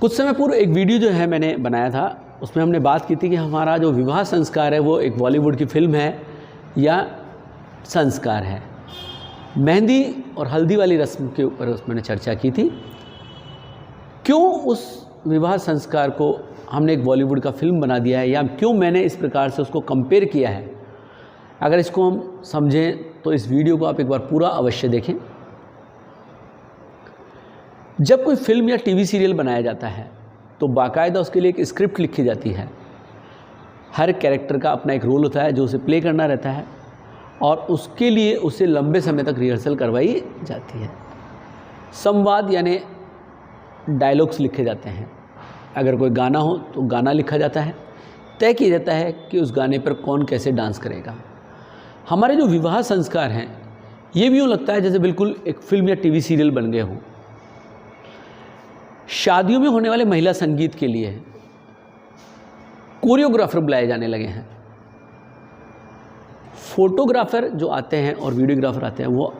कुछ समय पूर्व एक वीडियो जो है मैंने बनाया था, उसमें हमने बात की थी कि हमारा जो विवाह संस्कार है वो एक बॉलीवुड की फिल्म है या संस्कार है। मेहंदी और हल्दी वाली रस्म के ऊपर उसमें मैंने चर्चा की थी। क्यों उस विवाह संस्कार को हमने एक बॉलीवुड का फिल्म बना दिया है, या क्यों मैंने इस प्रकार से उसको कंपेयर किया है। अगर इसको हम समझें तो इस वीडियो को आप एक बार पूरा अवश्य देखें। जब कोई फिल्म या टीवी सीरियल बनाया जाता है तो बाकायदा उसके लिए एक स्क्रिप्ट लिखी जाती है। हर कैरेक्टर का अपना एक रोल होता है जो उसे प्ले करना रहता है, और उसके लिए उसे लंबे समय तक रिहर्सल करवाई जाती है। संवाद यानी डायलॉग्स लिखे जाते हैं। अगर कोई गाना हो तो गाना लिखा जाता है, तय किया जाता है कि उस गाने पर कौन कैसे डांस करेगा। हमारे जो विवाह संस्कार हैं ये भी यूँ लगता है जैसे बिल्कुल एक फिल्म या टीवी सीरियल बन गए हों। शादियों में होने वाले महिला संगीत के लिए कोरियोग्राफर बुलाए जाने लगे हैं। फोटोग्राफर जो आते हैं और वीडियोग्राफर आते हैं वो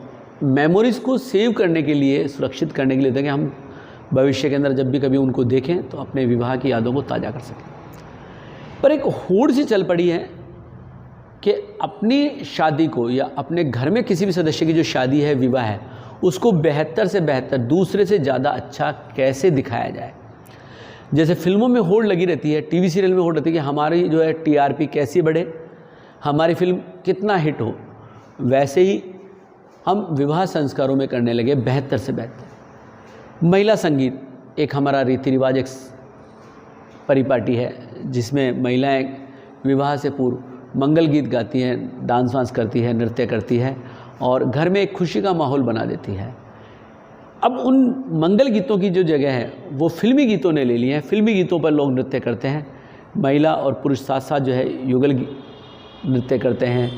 मेमोरीज़ को सेव करने के लिए, सुरक्षित करने के लिए होते हैं कि हम भविष्य के अंदर जब भी कभी उनको देखें तो अपने विवाह की यादों को ताज़ा कर सकें। पर एक होड़ सी चल पड़ी है कि अपनी शादी को या अपने घर में किसी भी सदस्य की जो शादी है, विवाह है, उसको बेहतर से बेहतर, दूसरे से ज़्यादा अच्छा कैसे दिखाया जाए। जैसे फिल्मों में होड़ लगी रहती है, टीवी सीरियल में होड़ रहती है कि हमारी जो है टीआरपी कैसी बढ़े, हमारी फिल्म कितना हिट हो, वैसे ही हम विवाह संस्कारों में करने लगे बेहतर से बेहतर। महिला संगीत एक हमारा रीति रिवाज, एक परिपाटी है जिसमें महिलाएं विवाह से पूर्व मंगल गीत गाती हैं, डांस वांस करती है, नृत्य करती है और घर में एक खुशी का माहौल बना देती है। अब उन मंगल गीतों की जो जगह है वो फिल्मी गीतों ने ले ली है। फिल्मी गीतों पर लोग नृत्य करते हैं, महिला और पुरुष साथ साथ जो है युगल नृत्य करते हैं।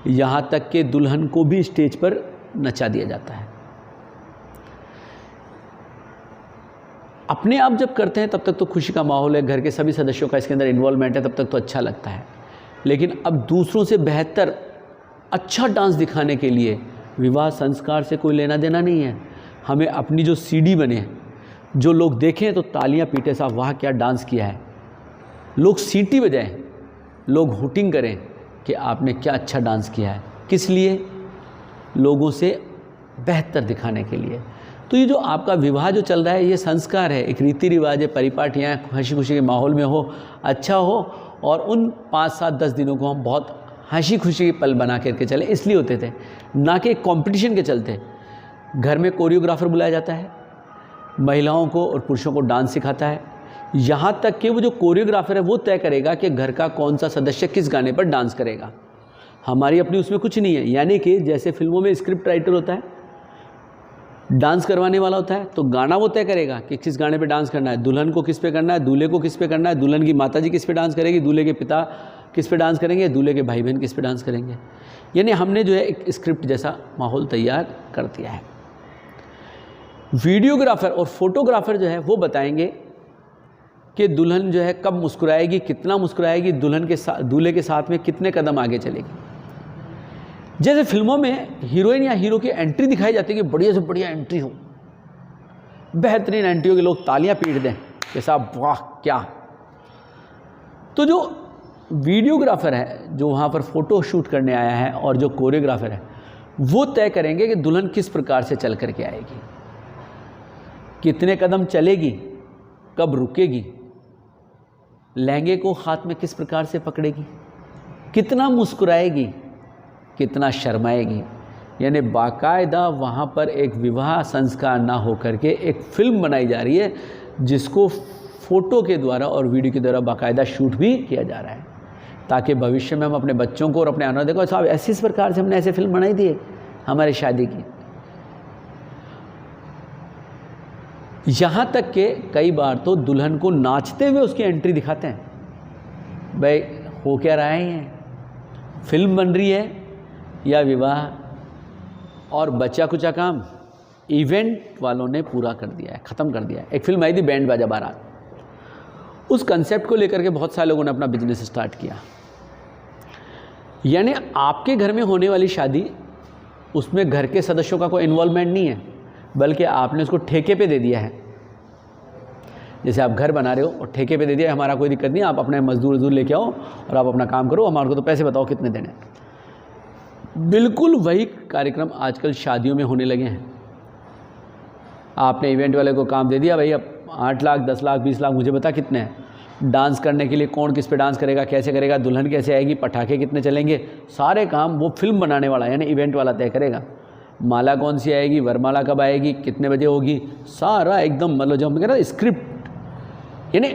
यहाँ तक कि दुल्हन को भी स्टेज पर नचा दिया जाता है। अपने आप जब करते हैं तब तक तो खुशी का माहौल है, घर के सभी सदस्यों का इसके अंदर इन्वॉल्वमेंट है, तब तक तो अच्छा लगता है। लेकिन अब दूसरों से बेहतर अच्छा डांस दिखाने के लिए विवाह संस्कार से कोई लेना देना नहीं है। हमें अपनी जो सीडी बने, जो लोग देखें तो तालियां पीटे, साहब वाह क्या डांस किया है, लोग सीटी बजाएं, लोग हुटिंग करें कि आपने क्या अच्छा डांस किया है। किस लिए? लोगों से बेहतर दिखाने के लिए। तो ये जो आपका विवाह जो चल रहा है ये संस्कार है, एक रीति रिवाज है, परिपाटियाँ, हंसी खुशी के माहौल में हो, अच्छा हो, और उन 5, 7, 10 दिनों को हम बहुत हंसी खुशी के पल बना करके चले, इसलिए होते थे, ना कि कंपटीशन के चलते। घर में कोरियोग्राफर बुलाया जाता है, महिलाओं को और पुरुषों को डांस सिखाता है। यहाँ तक कि वो जो कोरियोग्राफर है वो तय करेगा कि घर का कौन सा सदस्य किस गाने पर डांस करेगा। हमारी अपनी उसमें कुछ नहीं है। यानी कि जैसे फिल्मों में स्क्रिप्ट राइटर होता है, डांस करवाने वाला होता है, तो गाना वो तय करेगा कि किस गाने पे डांस करना है, दुल्हन को किस पे करना है, दूल्हे को किस पे करना है, दुल्हन की माताजी किस पे डांस करेगी, दूल्हे के पिता किस पे डांस करेंगे, दूल्हे के भाई बहन किस पे डांस करेंगे। यानी हमने जो है एक स्क्रिप्ट जैसा माहौल तैयार कर दिया है। वीडियोग्राफर और फोटोग्राफर जो है वो बताएंगे कि दुल्हन जो है कब मुस्कुराएगी, कितना मुस्कुराएगी, दुल्हन के साथ, दूल्हे के साथ में कितने कदम आगे चलेगी। जैसे फिल्मों में हीरोइन या हीरो की एंट्री दिखाई जाती है कि बढ़िया से बढ़िया एंट्री हो, बेहतरीन एंट्री हो कि लोग तालियां पीट दें कि साहब वाह क्या। तो जो वीडियोग्राफर है जो वहाँ पर फ़ोटो शूट करने आया है और जो कोरियोग्राफर है वो तय करेंगे कि दुल्हन किस प्रकार से चल करके आएगी, कितने कदम चलेगी, कब रुकेगी, लहंगे को हाथ में किस प्रकार से पकड़ेगी, कितना मुस्कुराएगी, कितना शर्माएगी। यानी बाकायदा वहाँ पर एक विवाह संस्कार ना हो करके एक फिल्म बनाई जा रही है जिसको फ़ोटो के द्वारा और वीडियो के द्वारा बाकायदा शूट भी किया जा रहा है, ताकि भविष्य में हम अपने बच्चों को और अपने आने देखो साहब ऐसी इस प्रकार से हमने ऐसे फिल्म बनाई थी हमारी शादी की। यहाँ तक कि कई बार तो दुल्हन को नाचते हुए उसकी एंट्री दिखाते हैं। भाई हो क्या रहा है, ये फिल्म बन रही है या विवाह? और बचा कुचा काम इवेंट वालों ने पूरा कर दिया है, ख़त्म कर दिया है। एक फिल्म आई थी बैंड बाजा बारात, उस कंसेप्ट को लेकर के बहुत सारे लोगों ने अपना बिजनेस स्टार्ट किया। यानी आपके घर में होने वाली शादी, उसमें घर के सदस्यों का कोई इन्वॉल्वमेंट नहीं है, बल्कि आपने उसको ठेके पे दे दिया है। जैसे आप घर बना रहे हो और ठेके पे दे दिया, हमारा कोई दिक्कत नहीं, आप अपने मजदूर लेके आओ और आप अपना काम करो, हमारे को तो पैसे बताओ कितने देने। बिल्कुल वही कार्यक्रम आजकल शादियों में होने लगे हैं। आपने इवेंट वाले को काम दे दिया, भाई अब 8 लाख 10 लाख 20 लाख मुझे बता कितने हैं, डांस करने के लिए कौन किस पे डांस करेगा, कैसे करेगा, दुल्हन कैसे आएगी, पटाखे कितने चलेंगे, सारे काम वो फिल्म बनाने वाला यानी इवेंट वाला तय करेगा। माला कौन सी आएगी, वरमाला कब आएगी, कितने बजे होगी, सारा एकदम मतलब जो हम कह रहे हैं स्क्रिप्ट। यानी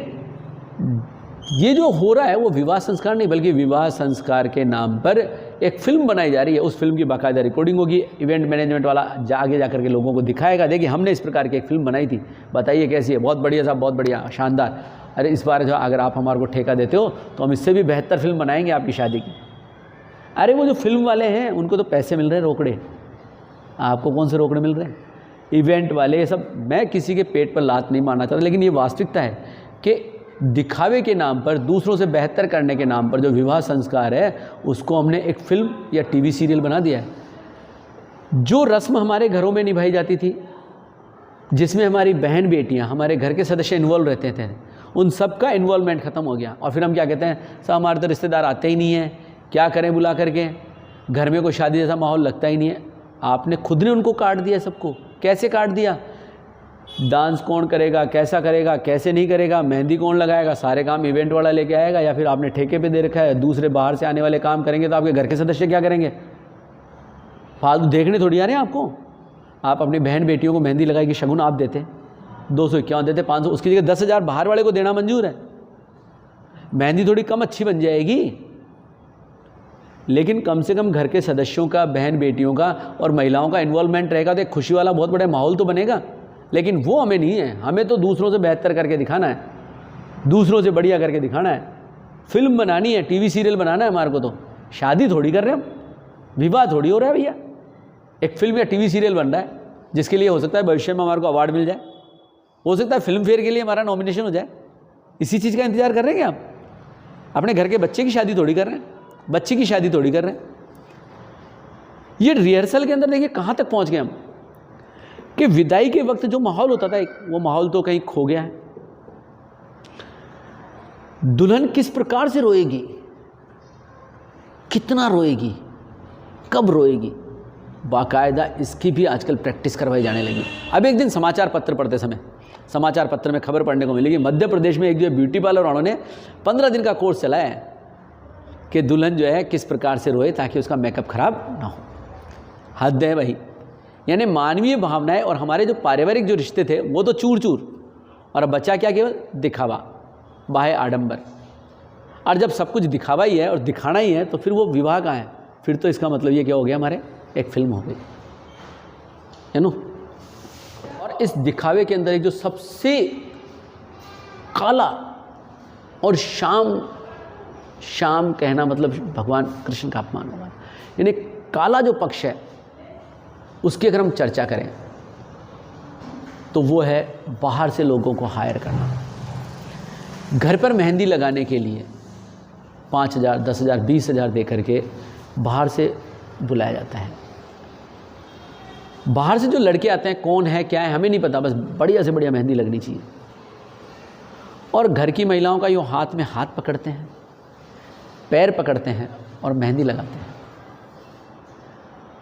ये जो हो रहा है वो विवाह संस्कार नहीं, बल्कि विवाह संस्कार के नाम पर एक फिल्म बनाई जा रही है। उस फिल्म की बाकायदा रिकॉर्डिंग होगी, इवेंट मैनेजमेंट वाला आगे जा करके लोगों को दिखाएगा, देखिए हमने इस प्रकार की एक फिल्म बनाई थी, बताइए कैसी है, बहुत बढ़िया साहब, बहुत बढ़िया, शानदार। अरे इस बार जो अगर आप हमारे को ठेका देते हो तो हम इससे भी बेहतर फिल्म बनाएंगे आपकी शादी की। अरे वो जो फिल्म वाले हैं उनको तो पैसे मिल रहे हैं रोकड़े, आपको कौन से रोकड़े मिल रहे हैं? इवेंट वाले ये सब, मैं किसी के पेट पर लात नहीं मारना चाहता, लेकिन ये वास्तविकता है कि दिखावे के नाम पर, दूसरों से बेहतर करने के नाम पर जो विवाह संस्कार है उसको हमने एक फिल्म या टीवी सीरियल बना दिया है। जो रस्म हमारे घरों में निभाई जाती थी, जिसमें हमारी बहन बेटियां, हमारे घर के सदस्य इन्वॉल्व रहते थे, उन सब का इन्वॉल्वमेंट ख़त्म हो गया। और फिर हम क्या कहते हैं, सब हमारे तो रिश्तेदार आते ही नहीं हैं, क्या करें बुला करके, घर में कोई शादी जैसा माहौल लगता ही नहीं है। आपने खुद ने उनको काट दिया सबको। कैसे काट दिया? डांस कौन करेगा, कैसा करेगा, कैसे नहीं करेगा, मेहंदी कौन लगाएगा, सारे काम इवेंट वाला लेके आएगा, या फिर आपने ठेके पे दे रखा है, दूसरे बाहर से आने वाले काम करेंगे, तो आपके घर के सदस्य क्या करेंगे? फालतू देखने थोड़ी आ रहे हैं आपको। आप अपनी बहन बेटियों को मेहंदी लगाएगी, शगुन आप देते 251 देते, 500, उसकी जगह 10,000 बाहर वाले को देना मंजूर है। मेहंदी थोड़ी कम अच्छी बन जाएगी, लेकिन कम से कम घर के सदस्यों का, बहन बेटियों का और महिलाओं का इन्वॉल्वमेंट रहेगा तो एक खुशी वाला बहुत बड़ा माहौल तो बनेगा। लेकिन वो हमें नहीं है, हमें तो दूसरों से बेहतर करके दिखाना है, दूसरों से बढ़िया करके दिखाना है, फिल्म बनानी है, टीवी सीरियल बनाना है हमारे को। तो शादी थोड़ी कर रहे हैं हम, विवाह थोड़ी हो रहा है भैया, एक फिल्म या टीवी सीरियल बन रहा है, जिसके लिए हो सकता है भविष्य में हमारे को अवार्ड मिल जाए, हो सकता है फिल्म फेयर के लिए हमारा नॉमिनेशन हो जाए। इसी चीज़ का इंतजार कर रहे हैं क्या आप? अपने घर के बच्चे की शादी थोड़ी कर रहे हैं, बच्ची की शादी थोड़ी कर रहे हैं। ये रिहर्सल के अंदर देखिए कहाँ तक पहुँच गए हम, कि विदाई के वक्त जो माहौल होता था वो माहौल तो कहीं खो गया है। दुल्हन किस प्रकार से रोएगी, कितना रोएगी, कब रोएगी, बाकायदा इसकी भी आजकल प्रैक्टिस करवाई जाने लगी। अब एक दिन समाचार पत्र पढ़ते समय समाचार पत्र में खबर पढ़ने को मिलेगी, मध्य प्रदेश में एक जो ब्यूटी पार्लर वालों ने 15 दिन का कोर्स चलाया है कि दुल्हन जो है किस प्रकार से रोए ताकि उसका मेकअप खराब ना हो। हद है भाई। यानी मानवीय भावनाएं और हमारे जो पारिवारिक जो रिश्ते थे वो तो चूर चूर, और अब बच्चा क्या, केवल दिखावा, बाह्य आडंबर। और जब सब कुछ दिखावा ही है और दिखाना ही है तो फिर वो विवाह कहाँ है? फिर तो इसका मतलब ये क्या हो गया, हमारे एक फिल्म हो गई है नो। और इस दिखावे के अंदर एक जो सबसे काला और शाम कहना मतलब भगवान कृष्ण का अपमान होगा, यानी काला जो पक्ष है उसकी अगर हम चर्चा करें तो वो है बाहर से लोगों को हायर करना। घर पर मेहंदी लगाने के लिए 5,000, 10,000, 20,000 दे करके बाहर से बुलाया जाता है। बाहर से जो लड़के आते हैं, कौन है क्या है हमें नहीं पता, बस बढ़िया से बढ़िया मेहंदी लगनी चाहिए। और घर की महिलाओं का यूँ हाथ में हाथ पकड़ते हैं, पैर पकड़ते हैं और मेहंदी लगाते हैं।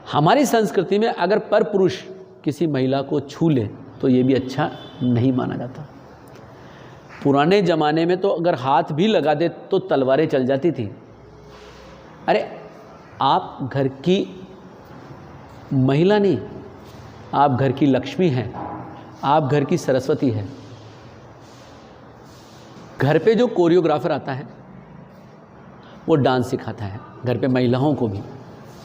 हमारी संस्कृति में अगर पर पुरुष किसी महिला को छू ले तो ये भी अच्छा नहीं माना जाता। पुराने ज़माने में तो अगर हाथ भी लगा दे तो तलवारें चल जाती थी। अरे आप घर की महिला नहीं, आप घर की लक्ष्मी हैं, आप घर की सरस्वती हैं। घर पे जो कोरियोग्राफर आता है वो डांस सिखाता है, घर पे महिलाओं को भी,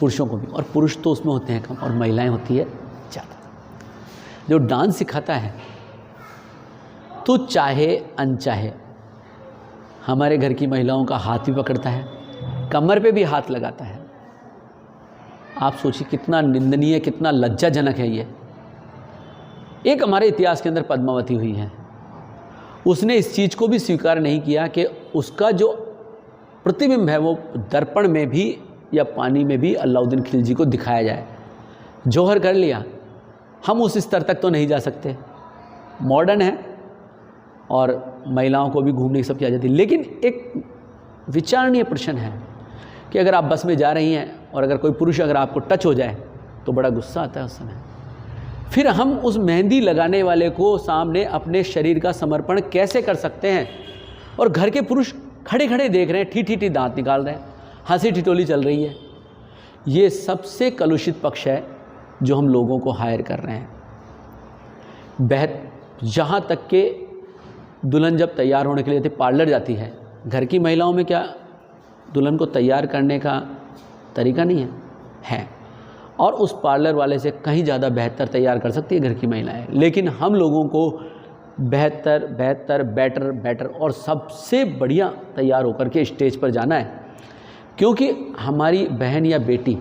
पुरुषों को भी, और पुरुष तो उसमें होते हैं कम और महिलाएं होती है ज़्यादा। जो डांस सिखाता है तो चाहे अनचाहे हमारे घर की महिलाओं का हाथ भी पकड़ता है, कमर पे भी हाथ लगाता है। आप सोचिए कितना निंदनीय, कितना लज्जाजनक है ये। एक हमारे इतिहास के अंदर पद्मावती हुई है, उसने इस चीज़ को भी स्वीकार नहीं किया कि उसका जो प्रतिबिंब है वो दर्पण में भी या पानी में भी अलाउद्दीन खिलजी को दिखाया जाए। जौहर कर लिया, हम उस स्तर तक तो नहीं जा सकते। मॉडर्न है, और महिलाओं को भी घूमने की सब की आज़ादी। लेकिन एक विचारणीय प्रश्न है कि अगर आप बस में जा रही हैं और अगर कोई पुरुष अगर आपको टच हो जाए तो बड़ा गुस्सा आता है उस समय। फिर हम उस मेहंदी लगाने वाले को सामने अपने शरीर का समर्पण कैसे कर सकते हैं? और घर के पुरुष खड़े खड़े देख रहे हैं, ठी दांत निकाल रहे हैं, हंसी ठिठोली चल रही है। ये सबसे कलुषित पक्ष है जो हम लोगों को हायर कर रहे हैं। जहाँ तक के दुल्हन जब तैयार होने के लिए पार्लर जाती है, घर की महिलाओं में क्या दुल्हन को तैयार करने का तरीका नहीं है? और उस पार्लर वाले से कहीं ज़्यादा बेहतर तैयार कर सकती है घर की महिलाएं। लेकिन हम लोगों को बेटर और सबसे बढ़िया तैयार होकर के स्टेज पर जाना है, क्योंकि हमारी बहन या बेटी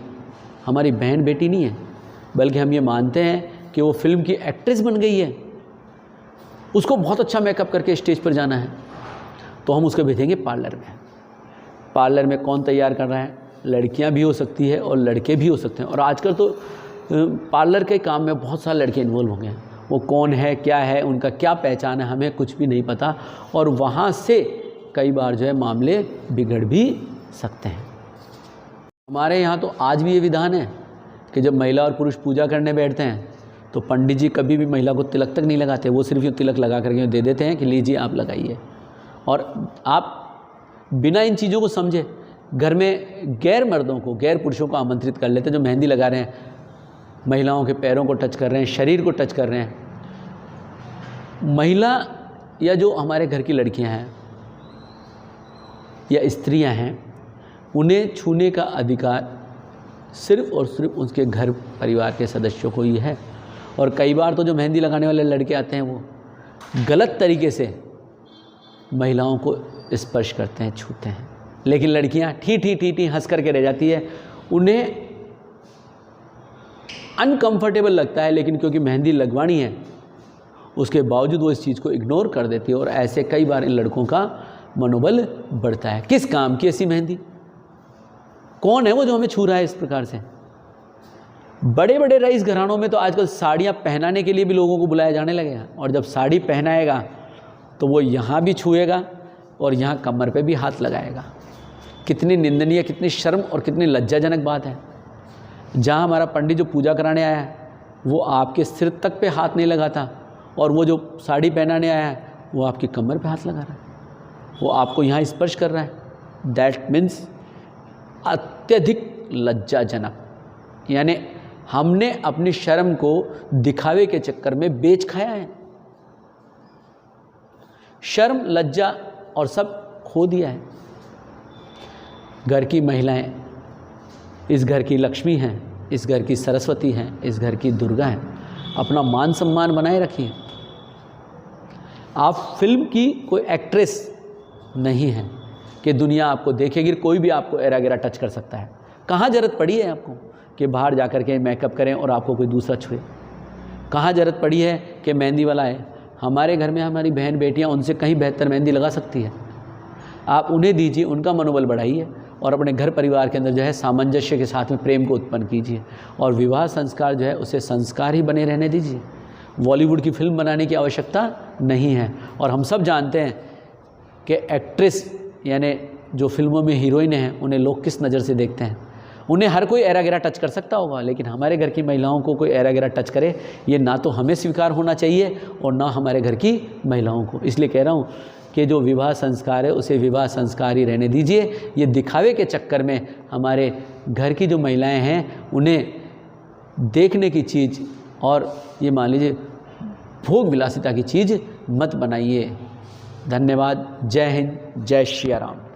हमारी बहन बेटी नहीं है, बल्कि हम ये मानते हैं कि वो फिल्म की एक्ट्रेस बन गई है, उसको बहुत अच्छा मेकअप करके स्टेज पर जाना है, तो हम उसको भेजेंगे पार्लर में। पार्लर में कौन तैयार कर रहा है? लड़कियां भी हो सकती है और लड़के भी हो सकते हैं। और आजकल तो पार्लर के काम में बहुत सारे लड़के इन्वॉल्व हो गए हैं। वो कौन है, क्या है, उनका क्या पहचान है, हमें कुछ भी नहीं पता, और वहाँ से कई बार जो है मामले बिगड़ भी सकते हैं। हमारे यहाँ तो आज भी ये विधान है कि जब महिला और पुरुष पूजा करने बैठते हैं तो पंडित जी कभी भी महिला को तिलक तक नहीं लगाते, वो सिर्फ ये तिलक लगा करके दे देते हैं कि लीजिए आप लगाइए। और आप बिना इन चीज़ों को समझे घर में गैर मर्दों को, गैर पुरुषों को आमंत्रित कर लेते हैं, जो मेहंदी लगा रहे हैं, महिलाओं के पैरों को टच कर रहे हैं, शरीर को टच कर रहे हैं। महिला या जो हमारे घर की लड़कियां हैं या स्त्रियां हैं, उन्हें छूने का अधिकार सिर्फ और सिर्फ उसके घर परिवार के सदस्यों को ही है। और कई बार तो जो मेहंदी लगाने वाले लड़के आते हैं वो गलत तरीके से महिलाओं को स्पर्श करते हैं, छूते हैं। लेकिन लड़कियां ठी हंस करके रह जाती है, उन्हें अनकंफर्टेबल लगता है, लेकिन क्योंकि मेहंदी लगवानी है उसके बावजूद वो इस चीज़ को इग्नोर कर देती है। और ऐसे कई बार इन लड़कों का मनोबल बढ़ता है। किस काम की ऐसी मेहंदी? कौन है वो जो हमें छू रहा है इस प्रकार से? बड़े बड़े रईस घरानों में तो आजकल साड़ियाँ पहनाने के लिए भी लोगों को बुलाया जाने लगे हैं, और जब साड़ी पहनाएगा तो वो यहाँ भी छुएगा और यहाँ कमर पे भी हाथ लगाएगा। कितनी निंदनीय, कितनी शर्म और कितनी लज्जाजनक बात है। जहाँ हमारा पंडित जो पूजा कराने आया है वो आपके सिर तक पे हाथ नहीं लगाता, और वो जो साड़ी पहनाने आया है वो आपकी कमर पे हाथ लगा रहा है, वो आपको यहाँ स्पर्श कर रहा है। दैट मीन्स अत्यधिक लज्जाजनक। यानी हमने अपनी शर्म को दिखावे के चक्कर में बेच खाया है। शर्म, लज्जा और सब खो दिया है। घर की महिलाएं इस घर की लक्ष्मी हैं, इस घर की सरस्वती हैं, इस घर की दुर्गा हैं। अपना मान सम्मान बनाए रखिए। आप फिल्म की कोई एक्ट्रेस नहीं हैं कि दुनिया आपको देखेगी, कोई भी आपको एरा गेरा टच कर सकता है। कहाँ ज़रूरत पड़ी है आपको कि बाहर जा कर के मेकअप करें और आपको कोई दूसरा छुए? कहाँ ज़रूरत पड़ी है कि मेहंदी वाला है? हमारे घर में हमारी बहन बेटियां उनसे कहीं बेहतर मेहंदी लगा सकती है। आप उन्हें दीजिए, उनका मनोबल बढ़ाइए और अपने घर परिवार के अंदर जो है सामंजस्य के साथ में प्रेम को उत्पन्न कीजिए। और विवाह संस्कार जो है उसे संस्कार ही बने रहने दीजिए। बॉलीवुड की फिल्म बनाने की आवश्यकता नहीं है। और हम सब जानते हैं कि एक्ट्रेस यानी जो फिल्मों में हीरोइन हैं उन्हें लोग किस नज़र से देखते हैं। उन्हें हर कोई एरा गेरा टच कर सकता होगा, लेकिन हमारे घर की महिलाओं को कोई एरा गेरा टच करे, ये ना तो हमें स्वीकार होना चाहिए और ना हमारे घर की महिलाओं को। इसलिए कह रहा हूँ कि जो विवाह संस्कार है उसे विवाह संस्कार ही रहने दीजिए। ये दिखावे के चक्कर में हमारे घर की जो महिलाएं हैं उन्हें देखने की चीज़ और ये मान लीजिए भोग विलासिता की चीज़ मत बनाइए। धन्यवाद। जय हिंद, जय श्री राम।